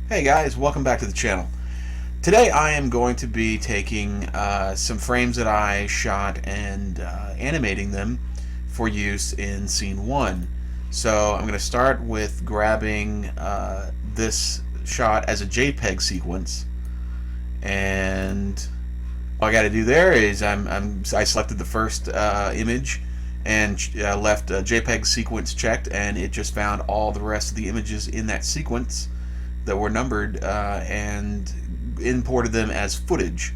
Hey guys, welcome back to the channel. Today I am going to be taking some frames that I shot and animating them for use in scene 1. So I'm going to start with grabbing this shot as a JPEG sequence, and all I got to do there is I selected the first image and left JPEG sequence checked, and it just found all the rest of the images in that sequence that were numbered and imported them as footage.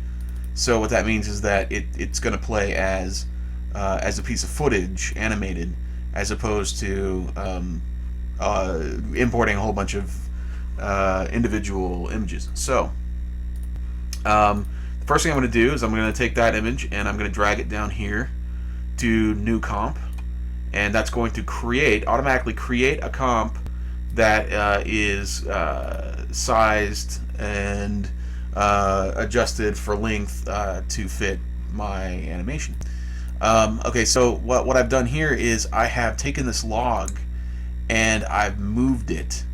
So what that means is that it's going to play as a piece of footage animated, as opposed to importing a whole bunch of individual images. So the first thing I'm going to do is I'm going to take that image and I'm going to drag it down here to New Comp, and that's going to automatically create a comp that is sized and adjusted for length to fit my animation. Okay, so what I've done here is I have taken this log and I've moved it,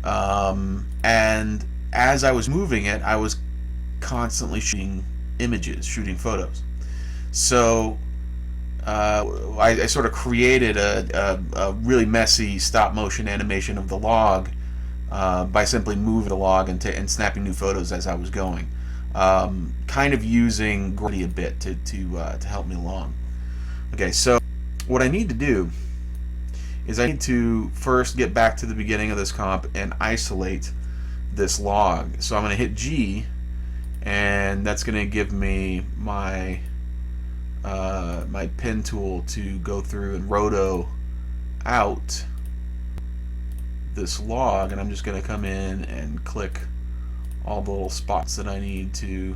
and as I was moving it, I was constantly shooting photos. So I sort of created a really messy stop motion animation of the log by simply moving the log and snapping new photos as I was going, kind of using gravity a bit to help me along. Okay, so what I need to do is I need to first get back to the beginning of this comp and isolate this log. So I'm going to hit G, and that's going to give me my my pen tool to go through and roto out this log, and I'm just going to come in and click all the little spots that I need to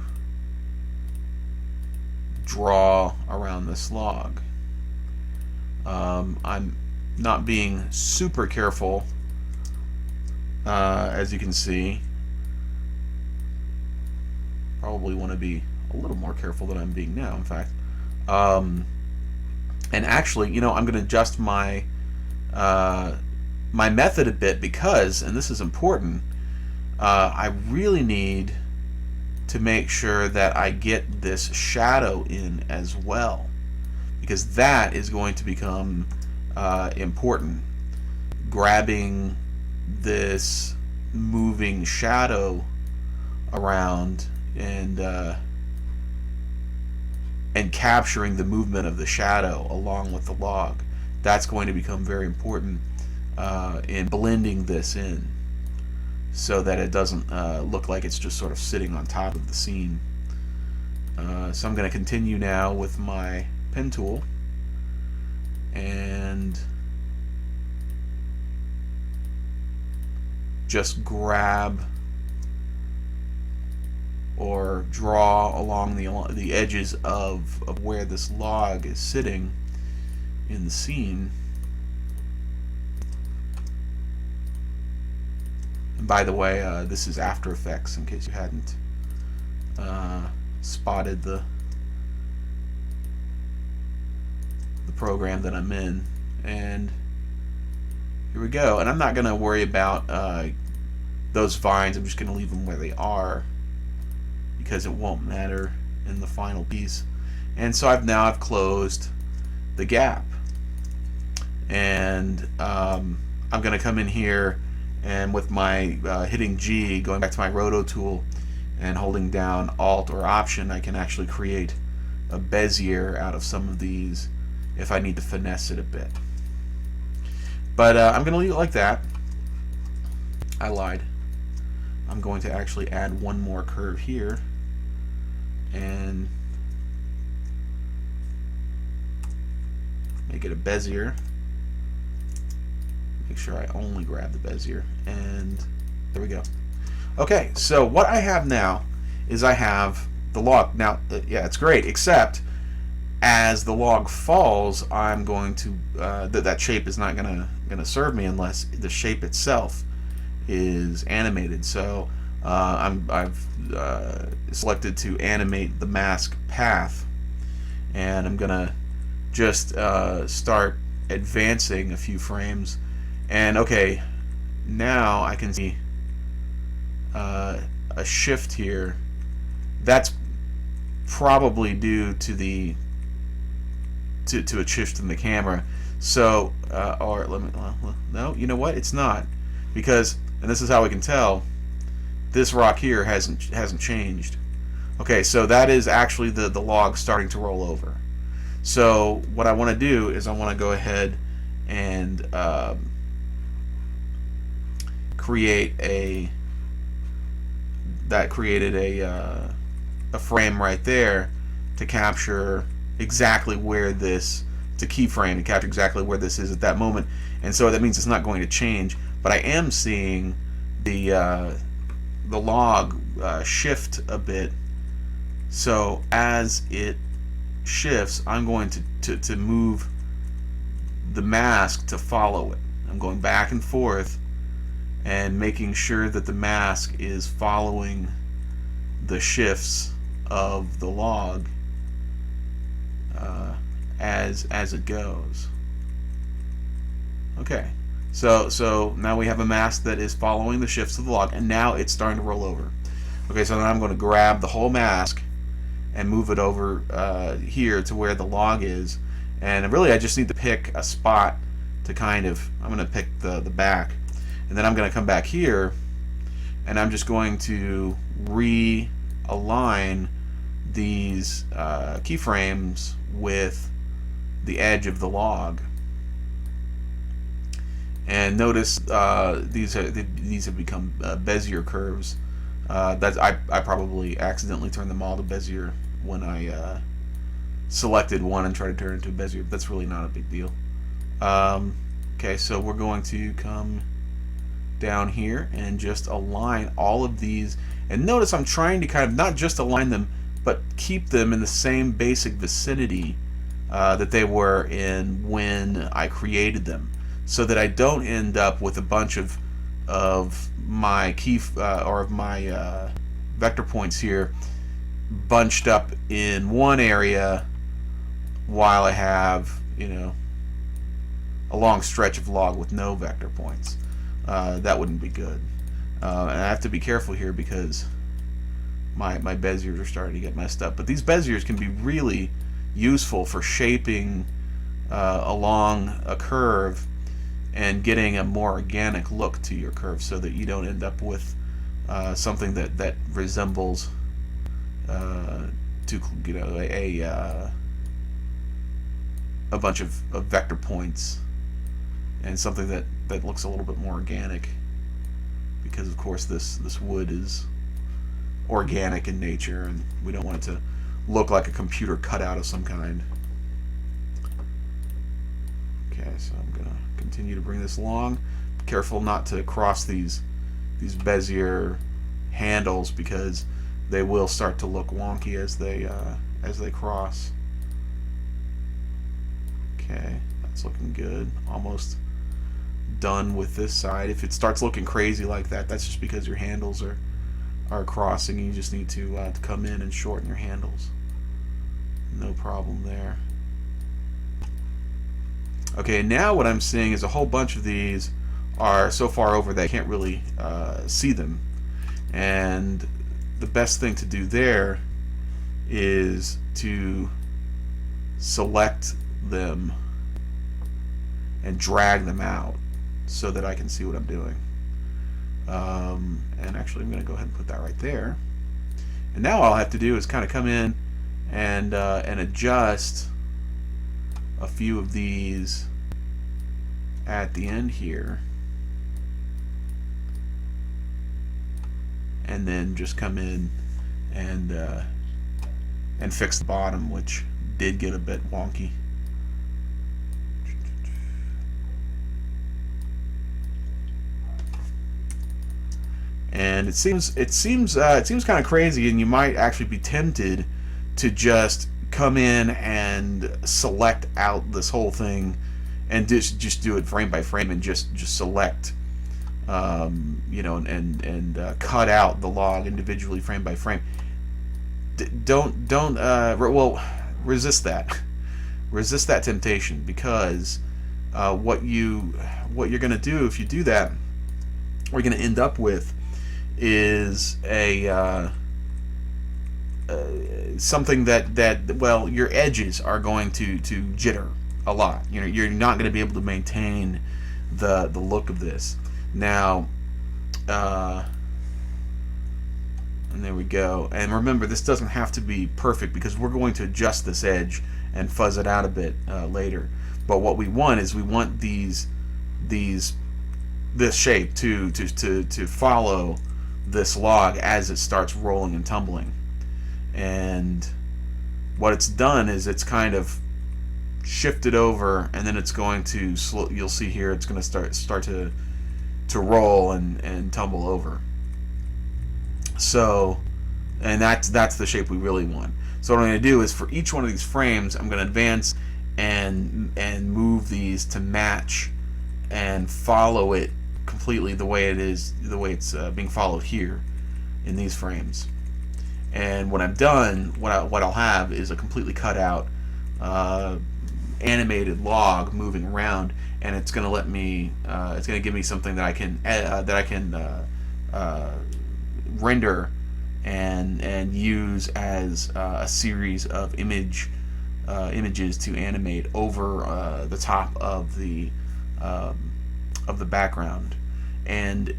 draw around this log. I'm not being super careful, as you can see. Probably want to be a little more careful than I'm being now, in fact. And actually, I'm going to adjust my my method a bit because, and this is important, I really need to make sure that I get this shadow in as well, because that is going to become important. Grabbing this moving shadow around and capturing the movement of the shadow along with the log, that's going to become very important in blending this in, so that it doesn't look like it's just sort of sitting on top of the scene. So I'm going to continue now with my pen tool and just grab or draw along the edges of where this log is sitting in the scene. And by the way, this is After Effects, in case you hadn't spotted the program that I'm in. And here we go. And I'm not going to worry about those vines. I'm just going to leave them where they are, because it won't matter in the final piece. And so I've closed the gap, and I'm going to come in here, and with my hitting G, going back to my roto tool and holding down Alt or Option, I can actually create a Bezier out of some of these if I need to finesse it a bit. But I'm going to leave it like that. I lied. I'm going to actually add one more curve here and make it a Bezier. Make sure I only grab the Bezier, and there we go. Okay, so what I have now is I have the log. Now, yeah, it's great, except as the log falls, I'm going to that shape is not gonna serve me unless the shape itself is animated. So I've selected to animate the mask path, and I'm gonna just start advancing a few frames. And okay, now I can see a shift here. That's probably due to the to a shift in the camera. So, or let me, no, you know what? It's not, because, and this is how we can tell, this rock here hasn't changed. Okay, so that is actually the log starting to roll over. So what I want to do is I want to go ahead and created a frame right there to capture exactly where this, to keyframe to capture exactly where this is at that moment. And so that means it's not going to change, but I am seeing the log shift a bit. So as it shifts, I'm going to move the mask to follow it. I'm going back and forth and making sure that the mask is following the shifts of the log as it goes. Okay, so now we have a mask that is following the shifts of the log, and now it's starting to roll over. Okay, so now I'm going to grab the whole mask and move it over here to where the log is, and really I just need to pick a spot to kind of, I'm going to pick the back, and then I'm going to come back here and I'm just going to realign these keyframes with the edge of the log. And notice these have become Bezier curves. That's I probably accidentally turned them all to Bezier when I selected one and tried to turn it into a Bezier. But that's really not a big deal. Okay, so we're going to come down here and just align all of these. And notice I'm trying to kind of not just align them, but keep them in the same basic vicinity that they were in when I created them, so that I don't end up with a bunch of my my vector points here bunched up in one area while I have, you know, a long stretch of log with no vector points. That wouldn't be good. And I have to be careful here because my Beziers are starting to get messed up. But these Beziers can be really useful for shaping along a curve and getting a more organic look to your curve, so that you don't end up with something that resembles a bunch of vector points, and something that looks a little bit more organic, because of course this wood is organic in nature, and we don't want it to look like a computer cutout of some kind. Okay, so I'm gonna continue to bring this along. Be careful not to cross these Bezier handles, because they will start to look wonky as they cross. Okay, that's looking good. Almost done with this side. If it starts looking crazy like that, that's just because your handles are crossing. You just need to come in and shorten your handles. No problem there. Okay, now what I'm seeing is a whole bunch of these are so far over that I can't really see them. And the best thing to do there is to select them and drag them out so that I can see what I'm doing. And actually I'm going to go ahead and put that right there. And now all I have to do is kind of come in and adjust a few of these at the end here, and then just come in and fix the bottom, which did get a bit wonky. And it seems kind of crazy, and you might actually be tempted to just come in and select out this whole thing and just do it frame by frame, and just select you know, and cut out the log individually frame by frame. Well, resist that temptation, because what you're going to do if you do that, what you're going to end up with is a something that well, your edges are going to jitter a lot. You know, you're not going to be able to maintain the look of this. Now, and there we go. And remember, this doesn't have to be perfect because we're going to adjust this edge and fuzz it out a bit later. But what we want is we want this shape to follow this log as it starts rolling and tumbling. And what it's done is it's kind of shifted over, and then it's going to you'll see here it's going to start to roll and tumble over. So, and that's the shape we really want. So what I'm going to do is for each one of these frames, I'm going to advance and move these to match and follow it completely the way it is, the way it's being followed here in these frames. And when I'm done, what I'll have is a completely cut out animated log moving around, and it's going to let me it's going to give me something that I can render and use as a series of images to animate over the top of the background. And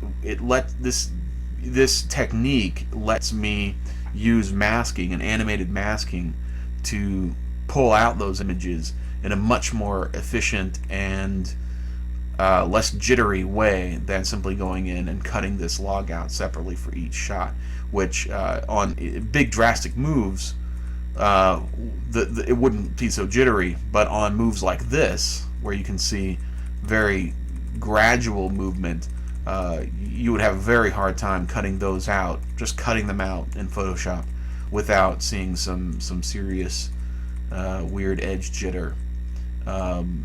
this technique lets me use masking and animated masking to pull out those images in a much more efficient and less jittery way than simply going in and cutting this log out separately for each shot, which on big drastic moves it wouldn't be so jittery, but on moves like this where you can see very gradual movement, you would have a very hard time cutting those out, just cutting them out in Photoshop without seeing some serious weird edge jitter. And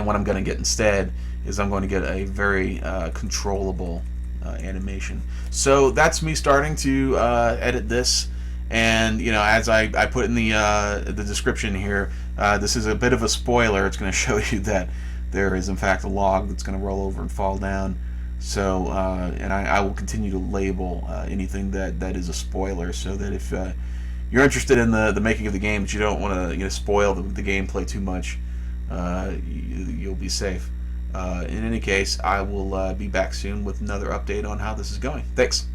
what I'm going to get instead is I'm going to get a very controllable animation. So that's me starting to edit this. And you know, as I put in the description here, this is a bit of a spoiler. It's going to show you that there is in fact a log that's going to roll over and fall down. So and I will continue to label anything that is a spoiler, so that if you're interested in the making of the game, but you don't want to spoil the gameplay too much, you'll be safe. In any case, I will be back soon with another update on how this is going. Thanks.